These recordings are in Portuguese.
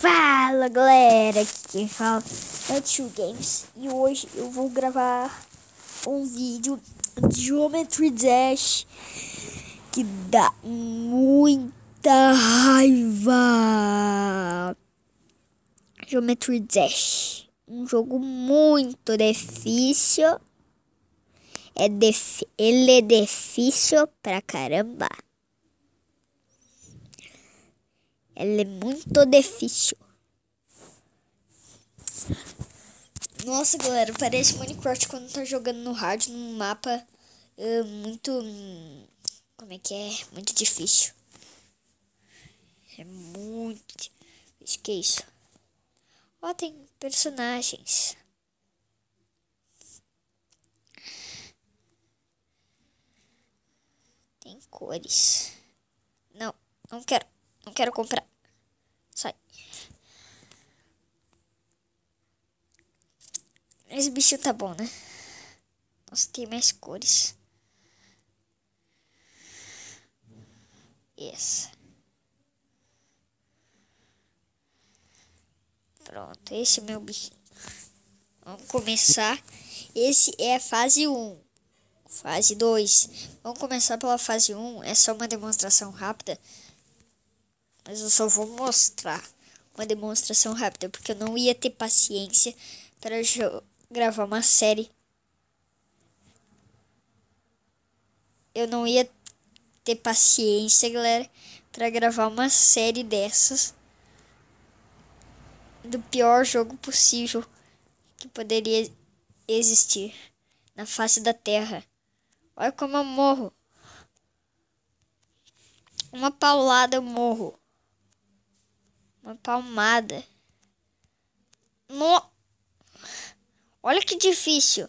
Fala galera, aqui quem fala é o Tio Games e hoje eu vou gravar um vídeo de Geometry Dash que dá muita raiva. Geometry Dash, um jogo muito difícil, ele é difícil pra caramba. Ela é muito difícil. Nossa, galera, parece Minecraft quando tá jogando no rádio, num mapa muito... como é que é? Muito difícil. É muito... Acho que é isso. Ó, tem personagens. Tem cores. Não, não quero. Não quero comprar. Sai. Esse bicho tá bom, né? Nossa, tem mais cores. Essa. Pronto, esse é meu bichinho. Vamos começar. Esse é a fase 1. Fase 2. Vamos começar pela fase 1. É só uma demonstração rápida. Mas eu só vou mostrar uma demonstração rápida, porque eu não ia ter paciência para gravar uma série. Eu não ia ter paciência, galera, para gravar uma série dessas. Do pior jogo possível que poderia existir na face da Terra. Olha como eu morro. Uma paulada eu morro. Uma palmada. No... Olha que difícil.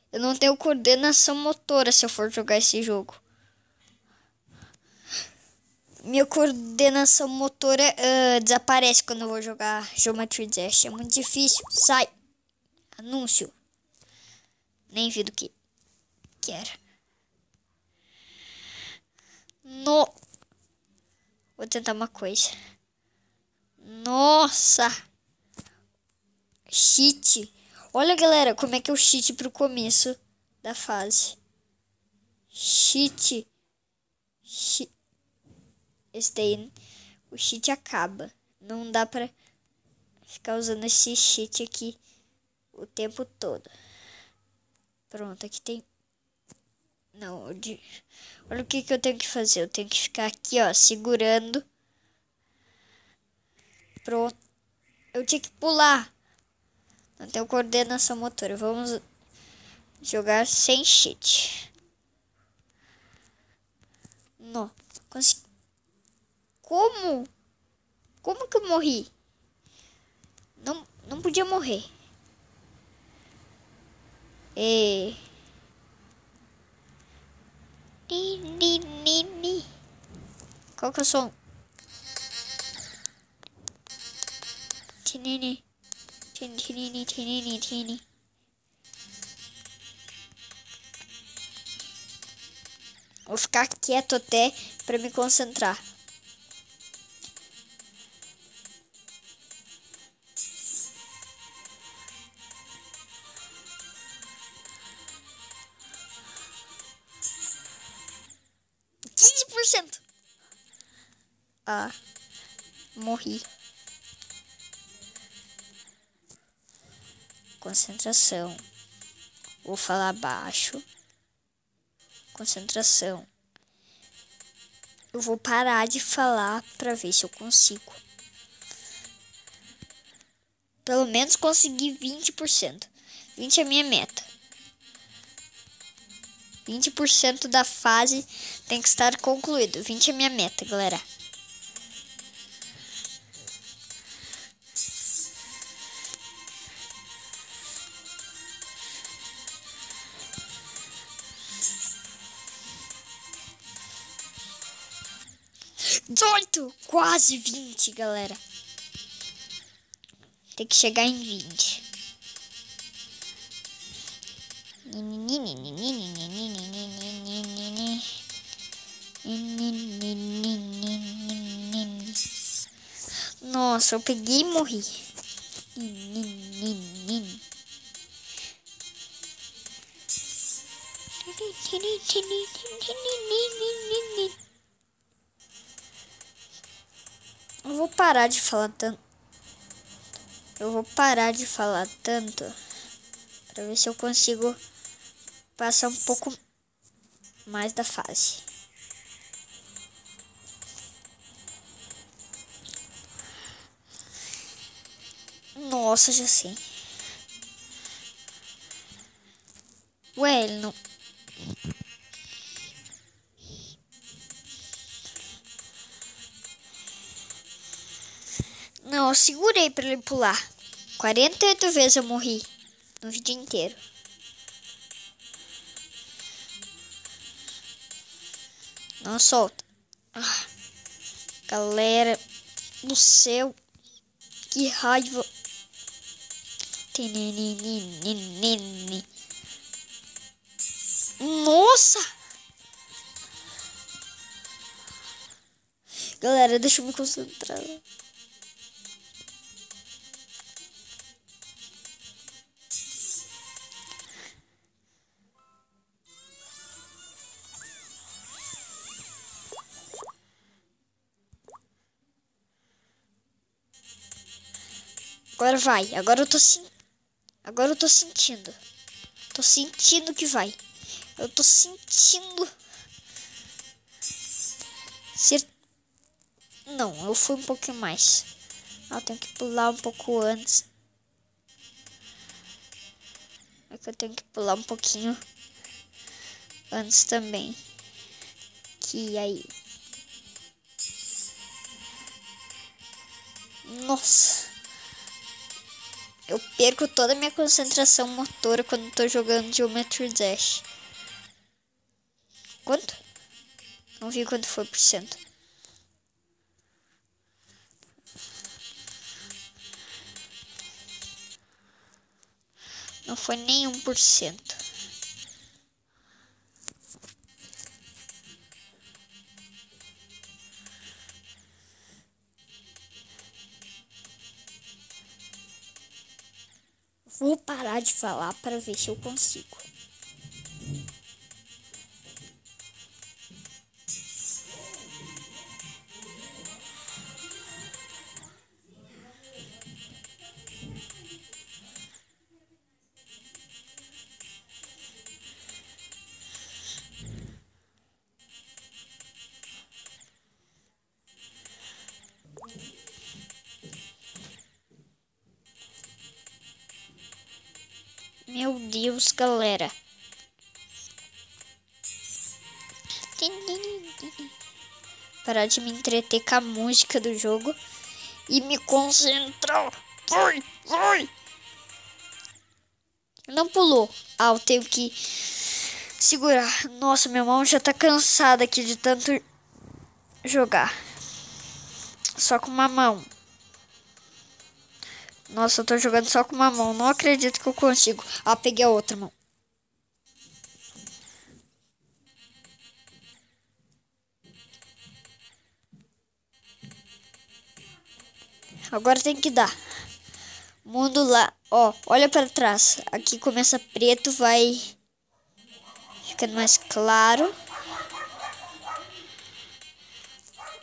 Eu não tenho coordenação motora se eu for jogar esse jogo. Minha coordenação motora desaparece quando eu vou jogar Geometry Dash. É muito difícil. Sai. Anúncio. Nem vi do que era. No. Vou tentar uma coisa. Nossa. Cheat. Olha, galera, como é que é o cheat pro começo da fase. Cheat. Esse daí, o cheat acaba. Não dá pra ficar usando esse cheat aqui o tempo todo. Pronto, aqui tem... Não, olha o que eu tenho que fazer. Eu tenho que ficar aqui, ó, segurando. Pronto. Eu tinha que pular. Não tenho coordenação motora. Vamos jogar sem cheat. Não, consegui. Como? Como que eu morri? Não podia morrer. Qual que é o som? Tinini. Tinini, tinini, tinini. Vou ficar quieto até para me concentrar. Ah, morri. Concentração. Vou falar baixo. Concentração. Eu vou parar de falar para ver se eu consigo. Pelo menos conseguir 20%. 20% é a minha meta. 20% da fase tem que estar concluído. 20% é a minha meta, galera. Quase 20, galera. Tem que chegar em 20. Nossa, eu peguei e morri. Eu vou parar de falar tanto. Pra ver se eu consigo passar um pouco mais da fase. Nossa, já sei. Ué, ele não... Não, eu segurei pra ele pular. 48 vezes eu morri no vídeo inteiro. Não solta. Ah, galera do céu, que raiva. Nossa! Galera, deixa eu me concentrar. Agora vai. Agora eu tô sentindo. Tô sentindo que vai. Eu tô sentindo. Não, eu fui um pouquinho mais. Eu tenho que pular um pouco antes. É que eu tenho que pular um pouquinho antes também. Que aí. Nossa. Eu perco toda a minha concentração motora quando tô jogando Geometry Dash. Quanto? Não vi quanto foi por cento. Não foi nem 1%. Vou parar de falar para ver se eu consigo. Meu Deus, galera. Parar de me entreter com a música do jogo e me concentrar. Vai. Não pulou. Ah, eu tenho que segurar. Nossa, minha mão já tá cansada aqui de tanto jogar. Só com uma mão. Nossa, eu tô jogando só com uma mão. Não acredito que eu consigo. Ah, peguei a outra mão. Agora tem que dar. Mundo lá. Ó, olha pra trás. Aqui começa preto, vai ficando mais claro.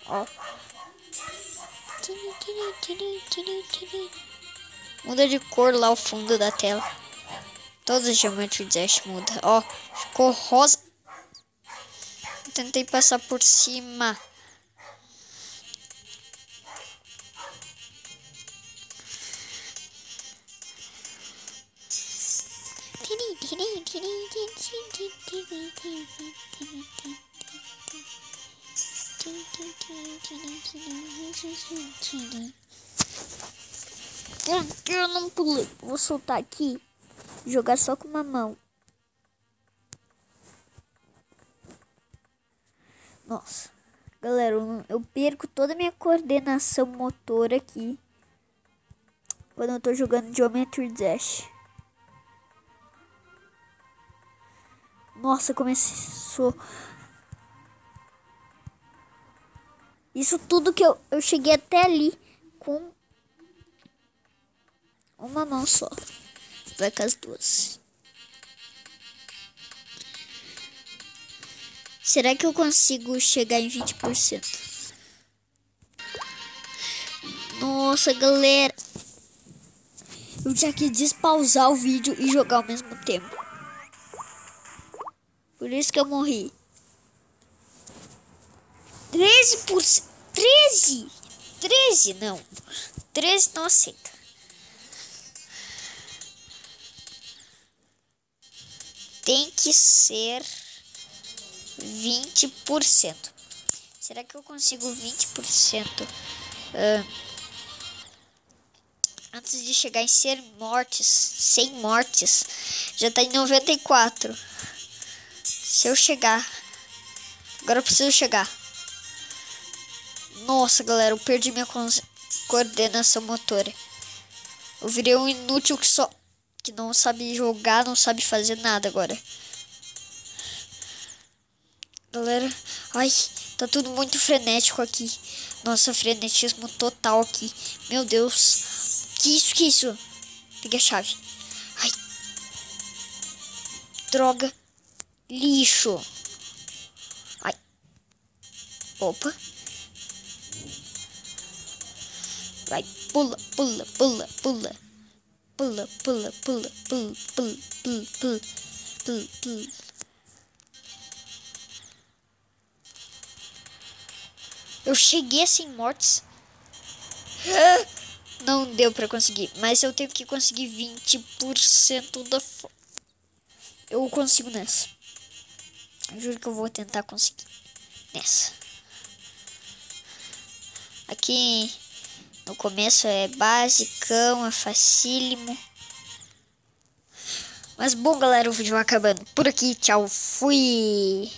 Ó. Muda de cor lá o fundo da tela. Todos os Geometry Dash muda. Ó, ficou rosa. Tentei passar por cima. Por que eu não pulei? Vou soltar aqui. Jogar só com uma mão. Nossa. Galera, eu perco toda a minha coordenação motora aqui quando eu tô jogando Geometry Dash. Nossa, começou. Isso tudo que eu cheguei até ali. com uma mão só. Vai com as duas. Será que eu consigo chegar em 20%? Nossa, galera. Eu tinha que despausar o vídeo e jogar ao mesmo tempo. Por isso que eu morri. 13%. 13? 13 não. 13 não aceita. Tem que ser 20%. Será que eu consigo 20%? Antes de chegar em 100 mortes, já tá em 94. Se eu chegar, agora eu preciso chegar. Nossa, galera, eu perdi minha coordenação motora. Eu virei um inútil que não sabe jogar, não sabe fazer nada agora. Galera, ai, tá tudo muito frenético aqui. Nossa, frenetismo total aqui. Meu Deus. Que isso? Peguei a chave. Ai. Droga. Lixo. Ai. Opa. Vai, pula. Eu cheguei sem mortes. Não deu pra conseguir, mas eu tenho que conseguir 20% da... Eu consigo nessa. Eu juro que eu vou tentar conseguir nessa. Aqui no começo é basicão, é facílimo. Mas bom, galera, o vídeo vai acabando por aqui. Tchau, fui!